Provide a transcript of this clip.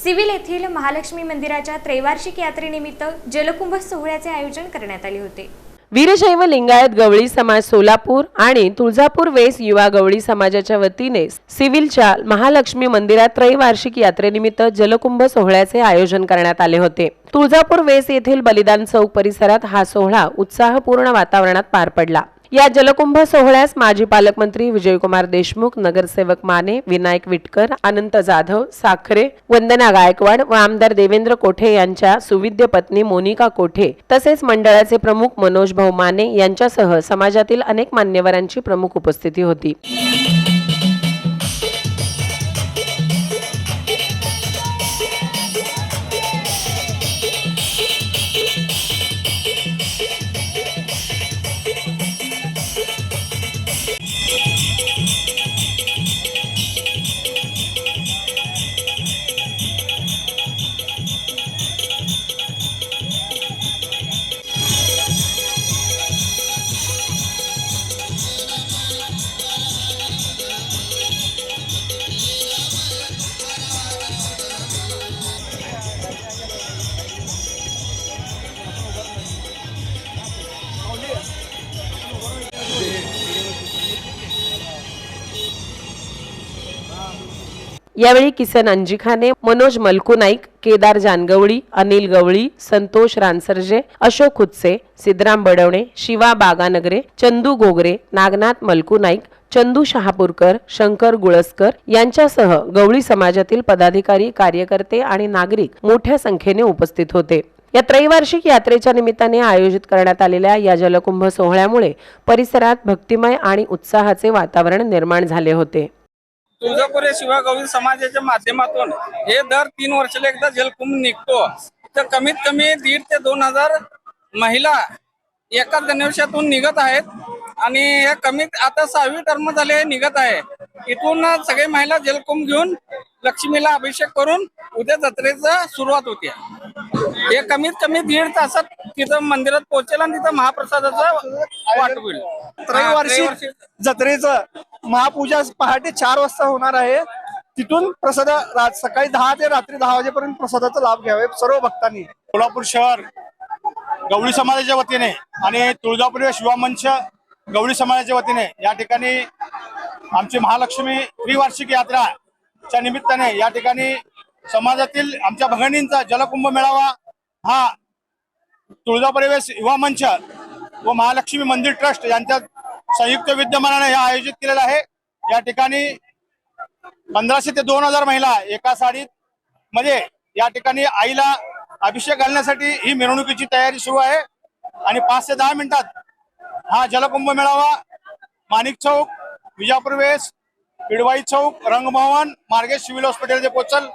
Civil येथील महालक्ष्मी मंदिराच्या त्रैवार्षिक यात्रेनिमित्त जलकुंभ सोहळ्याचे आयोजन करण्यात आले होते। वीरशैव लिंगायत गवळी समाज सोलापूर आणि तुळजापूर वेस युवा गवळी समाजाच्या वतीने सिव्हिलच्या महालक्ष्मी मंदिरात त्रैवार्षिक यात्रेनिमित्त जलकुंभ सोहळ्याचे आयोजन करण्यात आले होते। तुळजापूर वेस येथील बलिदान चौक परिसरात हा सोहळा उत्साहपूर्ण वातावरणात पार पडला। या जलकुंभ सोहळ्यास माजी पालकमंत्री विजयकुमार देशमुख, नगरसेवक माने, विनायक विटकर, अनंत जाधव, साखरे, वंदना गायकवाड व आमदार देवेंद्र कोठे यांच्या सुविद्य पत्नी मोनिका कोठे तसेच मंडळाचे प्रमुख मनोज भाऊ माने यांच्यासह समाजातील अनेक मान्यवरांची प्रमुख उपस्थिती होती। यावेळी किसन अंजिखाने, मनोज मलकू नाईक, केदार जानगवळी, अनिल गवळी, संतोष रानसर्जे, अशोक खुतसे, सिद्धराम बडवणे, शिवा बागानगरे, चंदू गोगरे, नागनाथ मलकू नाईक, चंदू शहापूरकर, शंकर गुळसकर यांच्यासह गवळी समाजातील पदाधिकारी, कार्यकर्ते आणि नागरिक मोठ्या संख्येने उपस्थित होते। या त्रैवार्षिक यात्रेच्या निमित्ताने आयोजित करण्यात आलेल्या या जलकुंभ सोहळ्यामुळे परिसरात भक्तिमय आणि उत्साहाचे वातावरण निर्माण झाले होते। तुळजापूर शिवा गवळी समाजाच्या माध्यमातून हे दर 3 वर्षाला एकदा जलकुंभ निघतो। तर कमीत कमी 1,500 ते 2,000 महिला एका गणवेशातून निघत आहेत आणि हे कमीत आता 6वी टर्म झाले निघत आहे। इथून सगळे महिला जलकुंभ घेऊन लक्ष्मीला अभिषेक करून उद्या जत्रेचा सुरुवात होते। हे कमीत कमी 1.5 तासात तिथं मंदिरात पोहोचेल आणि तिथं महाप्रसादाचा वाट होईल। त्रैवार्षिक जत्रेचं महापूजा पहाटे 4 वाजता होणार आहे। तिथून प्रसाद सकाळी 10 ते रात्री 10 वाजेपर्यंत प्रसादाचा लाभ घ्यावे सर्व भक्तांनी। सोलापूर शहर गवळी समाजाच्या वतीने आणि तुळजापूर युवा मंच गवळी समाजाच्या वतीने या ठिकाणी आमची महालक्ष्मी त्रिवार्षिक यात्राच्या निमित्ताने या ठिकाणी समाजातील आमच्या भगिनींचा जलकुंभ मेळावा हा तुळजापूर युवा मंच व महालक्ष्मी मंदिर ट्रस्ट यांच्या संयुक्त विद्यमानाने हे आयोजित केलेलं आहे। या ठिकाणी 1500 ते 2,000 महिला एका साडीत मध्ये या ठिकाणी आईला अभिषेक घालण्यासाठी ही मिरवणुकीची तयारी सुरू आहे आणि 5 ते 10 मिनिटात हा जलकुंभ मेळावा माणिक चौक, विजापूर वेस, पिडवाई चौक, रंगभवन मार्गे सिव्हिल हॉस्पिटल पोहोचल।